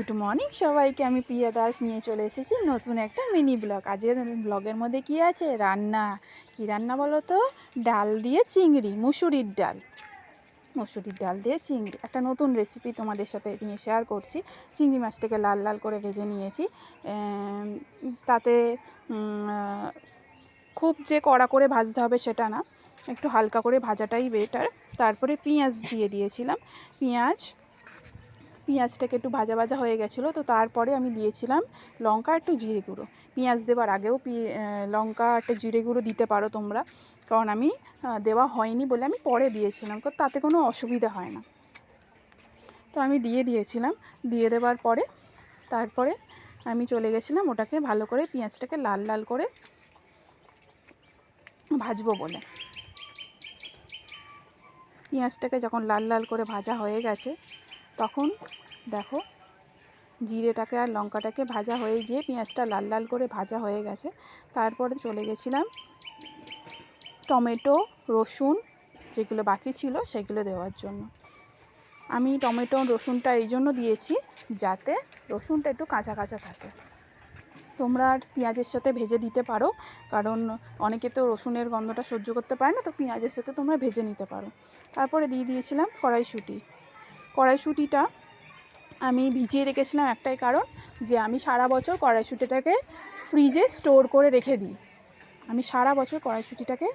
Good morning সবাইকে। আমি প্রিয়া দাস নিয়ে চলে এসেছি নতুন একটা মিনি ব্লগ। আজকের ব্লগের মধ্যে কি আছে? রান্না। কি রান্না বলো তো? ডাল দিয়ে চিংড়ি, মুসুরির ডাল দিয়ে চিংড়ি, একটা নতুন রেসিপি তোমাদের সাথে নিয়ে শেয়ার করছি। চিংড়ি মাছটাকে লাল লাল করে ভেজে নিয়েছি। তাতে খুব যে কড়া করে ভাজতে হবে সেটা না, একটু হালকা করে ভাজাটাই বেটার। তারপরে পেঁয়াজ দিয়ে দিয়েছিলাম। পেঁয়াজটাকে একটু ভাজা ভাজা হয়ে গেছিলো, তো তারপরে আমি দিয়েছিলাম লঙ্কা একটু জিরে গুঁড়ো। পেঁয়াজ দেওয়ার আগেও লঙ্কা একটা জিরে গুঁড়ো দিতে পারো তোমরা, কারণ আমি দেওয়া হয়নি বলে আমি পরে দিয়েছিলাম, কারণ তাতে কোনো অসুবিধা হয় না। তো আমি দিয়ে দিয়েছিলাম। দিয়ে দেওয়ার পরে তারপরে আমি চলে গেছিলাম ওটাকে ভালো করে পেঁয়াজটাকে লাল লাল করে ভাজবো বলে। পেঁয়াজটাকে যখন লাল লাল করে ভাজা হয়ে গেছে, তখন দেখো জিরেটাকে আর লঙ্কাটাকে ভাজা হয়ে গিয়ে পেঁয়াজটা লাল লাল করে ভাজা হয়ে গেছে। তারপরে চলে গেছিলাম টমেটো, রসুন যেগুলো বাকি ছিল সেগুলো দেওয়ার জন্য। আমি টমেটো রসুনটা এই জন্য দিয়েছি যাতে রসুনটা একটু কাঁচা কাঁচা থাকে। তোমরা আর পেঁয়াজের সাথে ভেজে দিতে পারো, কারণ অনেকে তো রসুনের গন্ধটা সহ্য করতে পারে না, তো পেঁয়াজের সাথে তোমরা ভেজে নিতে পারো। তারপরে দিয়ে দিয়েছিলাম কড়াইশুঁটিটা আমি ভিজিয়ে রেখেছিলাম একটাই কারণ, যে আমি সারা বছর কড়াইশুঁটিটাকে ফ্রিজে স্টোর করে রেখে দিই। আমি সারা বছর কড়াইশুঁটিটাকে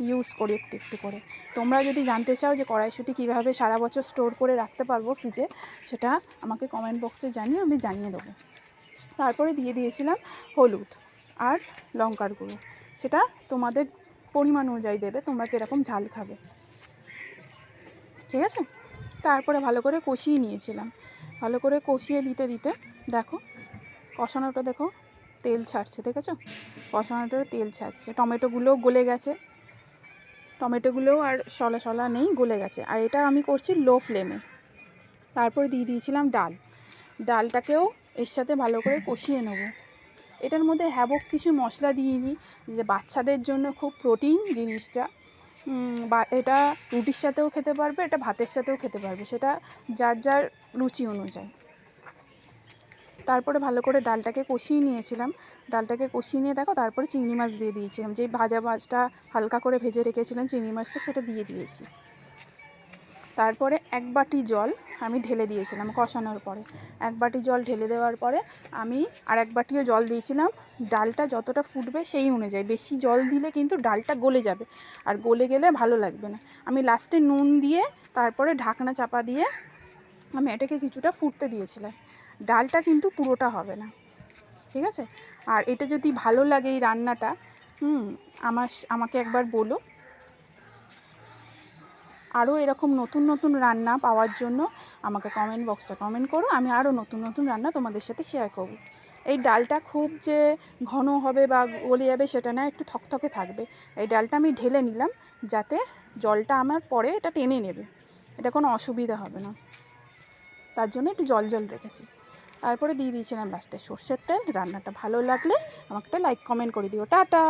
ইউজ করি একটু একটু করে। তোমরা যদি জানতে চাও যে কড়াইশুঁটি কীভাবে সারা বছর স্টোর করে রাখতে পারবো ফ্রিজে, সেটা আমাকে কমেন্ট বক্সে জানিয়ে আমি জানিয়ে দেবো। তারপরে দিয়ে দিয়েছিলাম হলুদ আর লঙ্কার গুঁড়ো, সেটা তোমাদের পরিমাণ অনুযায়ী দেবে, তোমরা কীরকম ঝাল খাবে, ঠিক আছে। তারপরে ভালো করে কষিয়ে নিয়েছিলাম। ভালো করে কষিয়ে দিতে দিতে দেখো কষানোটা দেখো তেল ছাড়ছে, দেখেছো? কষানোটা তেল ছাড়ছে। টমেটোগুলোও গলে গেছে, টমেটোগুলোও আর সলা সলা নেই, গলে গেছে। আর এটা আমি করছি লো ফ্লেমে। তারপরে দিয়ে দিয়েছিলাম ডালটাকেও এর সাথে ভালো করে কষিয়ে নেব। এটার মধ্যে হ্যাবক কিছু মশলা দিইনি, যে বাচ্চাদের জন্য খুব প্রোটিন জিনিসটা, বা এটা রুটির সাথেও খেতে পারবে, এটা ভাতের সাথেও খেতে পারবে, সেটা যার যার রুচি অনুযায়ী। তারপরে ভালো করে ডালটাকে কষিয়ে নিয়েছিলাম। ডালটাকে কষিয়ে নিয়ে দেখো তারপরে চিংড়ি মাছ দিয়ে দিয়েছিলাম। যেই ভাজা মাছটা হালকা করে ভেজে রেখেছিলাম চিংড়ি মাছটা, সেটা দিয়ে দিয়েছি। তারপরে এক বাটি জল আমি ঢেলে দিয়েছিলাম কষানোর পরে। এক বাটি জল ঢেলে দেওয়ার পরে আমি আর এক বাটিও জল দিয়েছিলাম। ডালটা যতটা ফুটবে সেই অনুযায়ী, বেশি জল দিলে কিন্তু ডালটা গলে যাবে, আর গলে গেলে ভালো লাগবে না। আমি লাস্টে নুন দিয়ে তারপরে ঢাকনা চাপা দিয়ে আমি এটাকে কিছুটা ফুটতে দিয়েছিলাম। ডালটা কিন্তু পুরোটা হবে না, ঠিক আছে। আর এটা যদি ভালো লাগে এই রান্নাটা, আমাকে একবার বলো। আরও এরকম নতুন নতুন রান্না পাওয়ার জন্য আমাকে কমেন্ট বক্সে কমেন্ট করো, আমি আরও নতুন নতুন রান্না তোমাদের সাথে শেয়ার করব। এই ডালটা খুব যে ঘন হবে বা গলে যাবে সেটা না, একটু থকথকে থাকবে। এই ডালটা আমি ঢেলে নিলাম যাতে জলটা আমার পরে এটা টেনে নেবে, এটা কোনো অসুবিধা হবে না, তার জন্য একটু জল জল রেখেছি। তারপরে দিয়ে দিয়েছিলাম লাস্টে সর্ষের তেল। রান্নাটা ভালো লাগলে আমাকে একটা লাইক কমেন্ট করে দিও। টাটা।